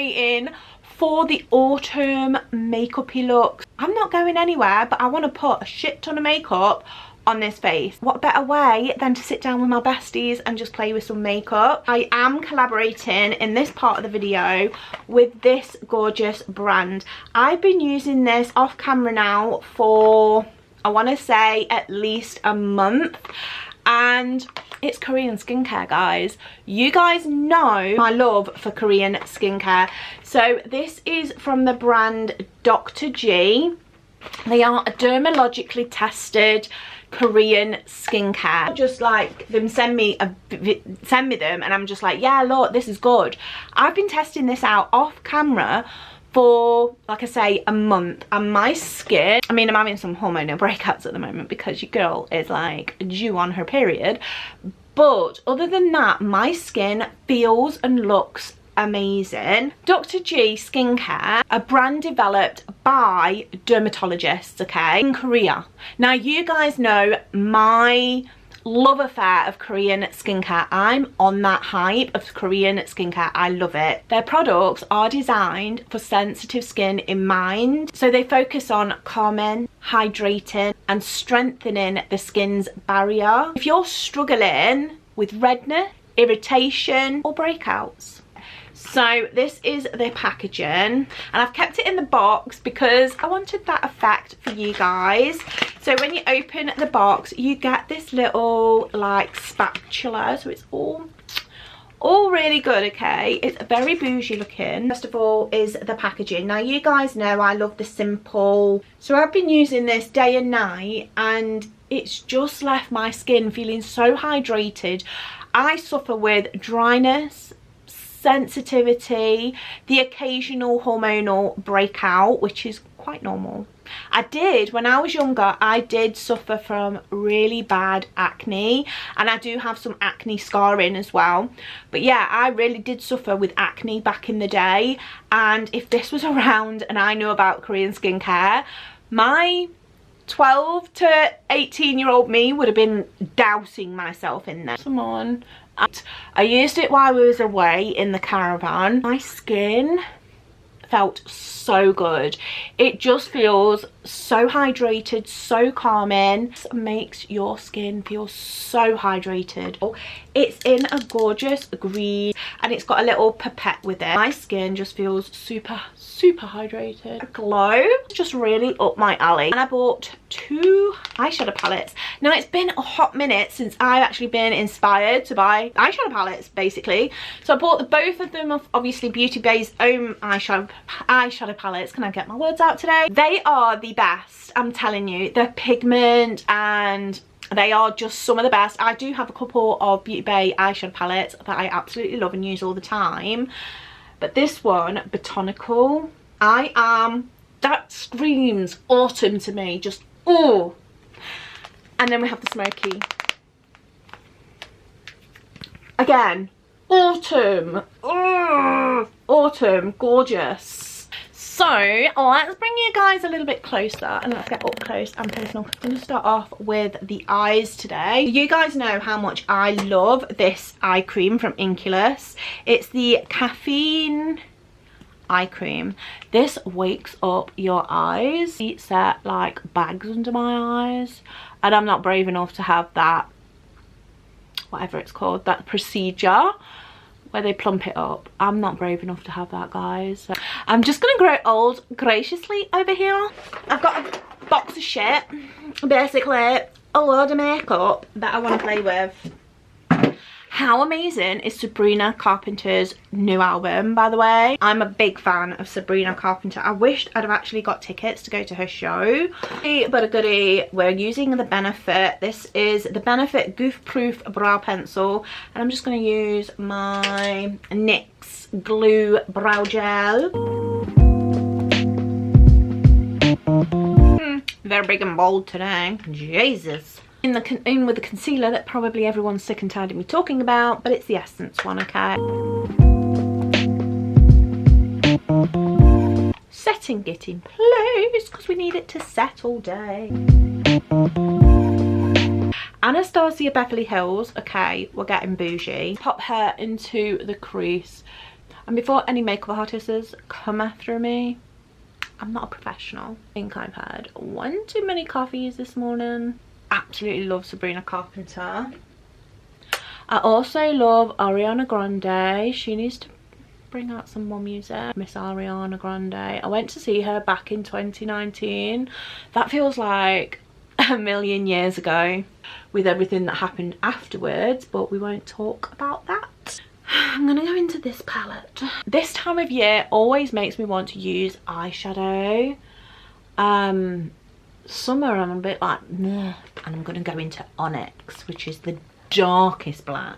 waiting for the autumn makeup-y look. I'm not going anywhere, but I want to put a shit ton of makeup on this face. What better way than to sit down with my besties and just play with some makeup. I am collaborating in this part of the video with this gorgeous brand. I've been using this off camera now for, I want to say, at least a month, and it's Korean skincare, guys. You guys know my love for Korean skincare. So this is from the brand Dr. G. They are a dermatologically tested Korean skincare. Just like them send me them and I'm just like, yeah, look, this is good. I've been testing this out off camera for, like I say, a month, and my skin, I mean, I'm having some hormonal breakouts at the moment because your girl is like due on her period, but other than that, my skin feels and looks amazing. Dr. G Skincare, a brand developed by dermatologists, okay, in Korea. Now, you guys know my love affair of Korean skincare. I'm on that hype of Korean skincare. I love it. Their products are designed for sensitive skin in mind, so they focus on calming, hydrating and strengthening the skin's barrier. If you're struggling with redness, irritation or breakouts, so this is the packaging, and I've kept it in the box because I wanted that effect for you guys. So when you open the box, you get this little like spatula, so it's all really good, okay? It's very bougie looking. First of all is the packaging. Now, you guys know I love the simple, so I've been using this day and night, and it's just left my skin feeling so hydrated. I suffer with dryness, sensitivity, the occasional hormonal breakout, which is quite normal. I did, when I was younger, I did suffer from really bad acne, and I do have some acne scarring as well. But yeah, I really did suffer with acne back in the day, and if this was around and I knew about Korean skincare, my 12 to 18-year-old me would have been dousing myself in there. Come on. I used it while I was away in the caravan. My skin felt so good. It just feels so hydrated, so calming. It makes your skin feel so hydrated. It's in a gorgeous green, and it's got a little pipette with it. My skin just feels super hydrated. Glow just really up my alley, and I bought 2 eyeshadow palettes. Now, it's been a hot minute since I've actually been inspired to buy eyeshadow palettes, basically. So I bought both of them, obviously Beauty Bay's own eyeshadow palettes. Can I get my words out today? They are the best, I'm telling you. They're pigment and they are just some of the best. I do have a couple of Beauty Bay eyeshadow palettes that I absolutely love and use all the time, but this one, Botanical, that screams autumn to me, just oh. And then we have the Smoky, again, autumn, oh, autumn, gorgeous. So let's bring you guys a little bit closer and let's get up close and personal. I'm going to start off with the eyes today. You guys know how much I love this eye cream from Inculus. It's the caffeine eye cream. This wakes up your eyes. It's set like bags under my eyes, and I'm not brave enough to have that, whatever it's called, that procedure where they plump it up. I'm not brave enough to have that, guys. So I'm just gonna grow old graciously over here. I've got a box of shit, basically a load of makeup that I want to play with. How amazing is Sabrina Carpenter's new album, by the way? I'm a big fan of Sabrina Carpenter. I wished I'd have actually got tickets to go to her show. But a goodie, we're using the Benefit. This is the Benefit Goof Proof Brow Pencil, and I'm just going to use my NYX Glue Brow Gel. Very big and bold today. Jesus. In with the concealer that probably everyone's sick and tired of me talking about, but it's the Essence one, okay? Setting it in place because we need it to set all day. Anastasia Beverly Hills, okay, we're getting bougie. Pop her into the crease. And before any makeup artists come after me, I'm not a professional. I think I've had one too many coffees this morning. Absolutely love Sabrina Carpenter. I also love Ariana Grande. She needs to bring out some more music. Miss Ariana Grande. I went to see her back in 2019. That feels like a million years ago with everything that happened afterwards, but we won't talk about that. I'm gonna go into this palette. This time of year always makes me want to use eyeshadow. Summer I'm a bit like, nah, and I'm gonna go into Onyx, which is the darkest black.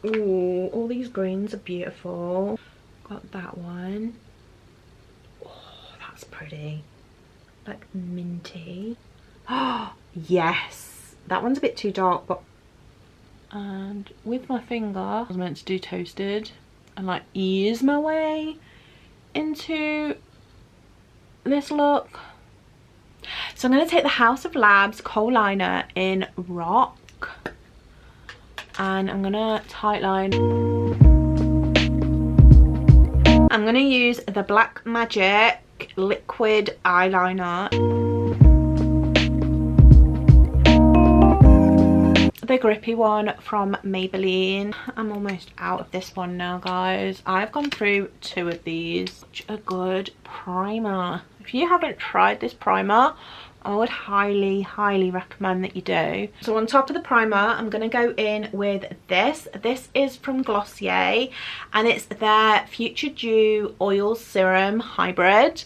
Ooh, all these greens are beautiful. Got that one. Oh, that's pretty. Like minty. Oh, yes. That one's a bit too dark, but... And with my finger, I was meant to do toasted and like ease my way into this look. So I'm going to take the House of Labs Kohl Liner in Rock. And I'm going to tightline. I'm going to use the Black Magic liquid eyeliner. The grippy one from Maybelline. I'm almost out of this one now, guys. I've gone through 2 of these. Such a good primer. If you haven't tried this primer, I would highly recommend that you do. So on top of the primer, I'm going to go in with this. This is from Glossier and it's their Future Dew Oil Serum Hybrid.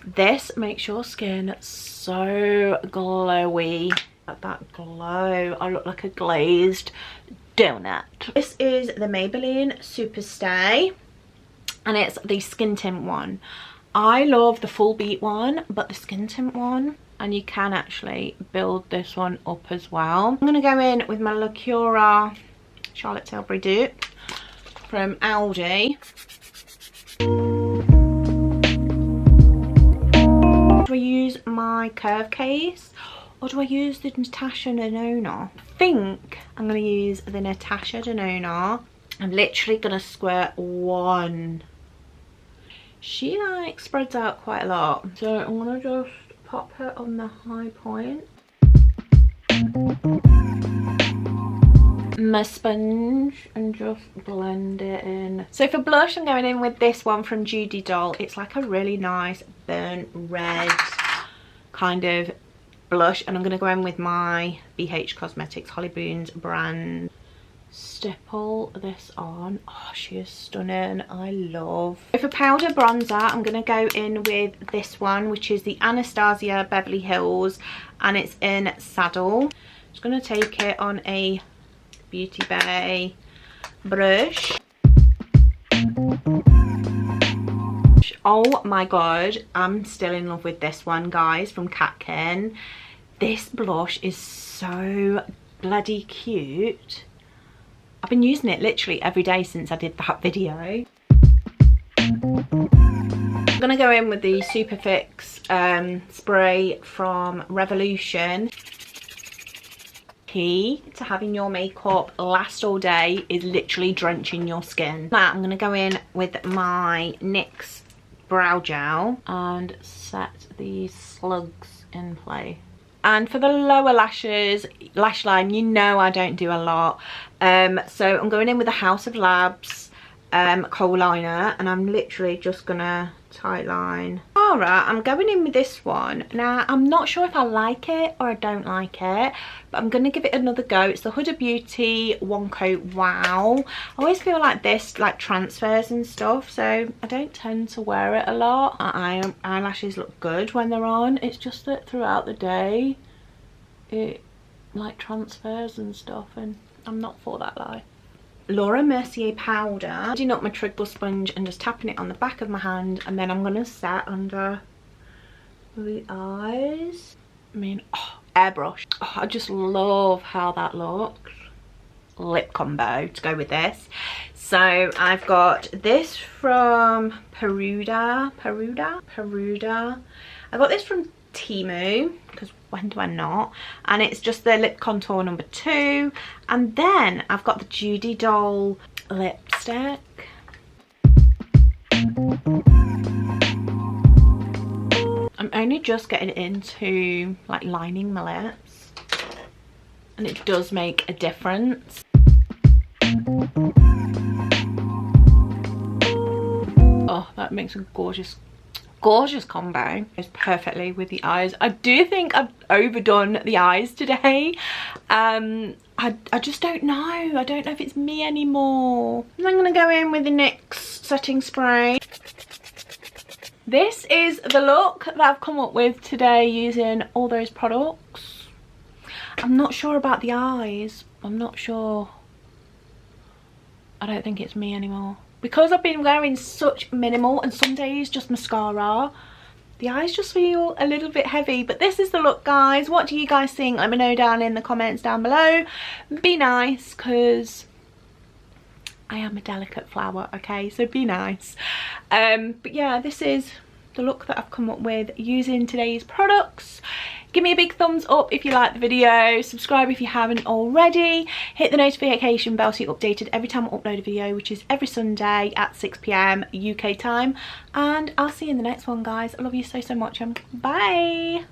This makes your skin so glowy. That glow. I look like a glazed donut. This is the Maybelline Superstay and it's the skin tint one. I love the full beat one, but the skin tint one, and you can actually build this one up as well. I'm gonna go in with my Lacura Charlotte Tilbury dupe from Aldi. Do I use my curve case or do I use the Natasha Denona? I think I'm going to use the Natasha Denona. I'm literally going to squirt one. She like spreads out quite a lot. So I'm going to just pop her on the high point. My sponge and just blend it in. So for blush, I'm going in with this one from Judy Doll. It's like a really nice burnt red kind of blush, and I'm going to go in with my BH Cosmetics Holly Boons brand. Stipple this on. Oh, she is stunning. I love. So for powder bronzer, I'm going to go in with this one, which is the Anastasia Beverly Hills, and it's in Saddle. Just going to take it on a Beauty Bay brush. Oh my god, I'm still in love with this one, guys, from Catkin. This blush is so bloody cute. I've been using it literally every day since I did that video. I'm gonna go in with the Superfix spray from Revolution. Key to having your makeup last all day is literally drenching your skin. Now I'm gonna go in with my NYX brow gel and set these slugs in place. And for the lower lashes, lash line, you know I don't do a lot. So I'm going in with the House of Labs kohl liner, and I'm literally just gonna tight line. Alright, I'm going in with this one. Now, I'm not sure if I like it or I don't like it, but I'm gonna give it another go. It's the Huda Beauty One Coat Wow. I always feel like this like transfers and stuff, so I don't tend to wear it a lot. Eyelashes look good when they're on. It's just that throughout the day it like transfers and stuff, and I'm not for that life. Laura Mercier powder. Putting up my treadle sponge and just tapping it on the back of my hand, and then I'm gonna set under the eyes. I mean, oh, airbrush. Oh, I just love how that looks. Lip combo to go with this. So I've got this from Peruda, I got this from Temu, because when do I not? And it's just the lip contour number 2. And then I've got the Judy Doll lipstick. I'm only just getting into like lining my lips, and it does make a difference. Oh, that makes a gorgeous combo. Goes perfectly with the eyes. I do think I've overdone the eyes today. I just don't know. I don't know if it's me anymore. And I'm gonna go in with the NYX setting spray. This is the look that I've come up with today using all those products. I'm not sure about the eyes. I'm not sure. I don't think it's me anymore. Because I've been wearing such minimal and some days just mascara, the eyes just feel a little bit heavy. But this is the look, guys. What do you guys think? Let me know down in the comments down below. Be nice, because I am a delicate flower, okay? So be nice. But yeah, this is the look that I've come up with using today's products. Give me a big thumbs up if you like the video. Subscribe if you haven't already. Hit the notification bell so you're updated every time I upload a video, which is every Sunday at 6 PM UK time. And I'll see you in the next one, guys. I love you so much, and bye.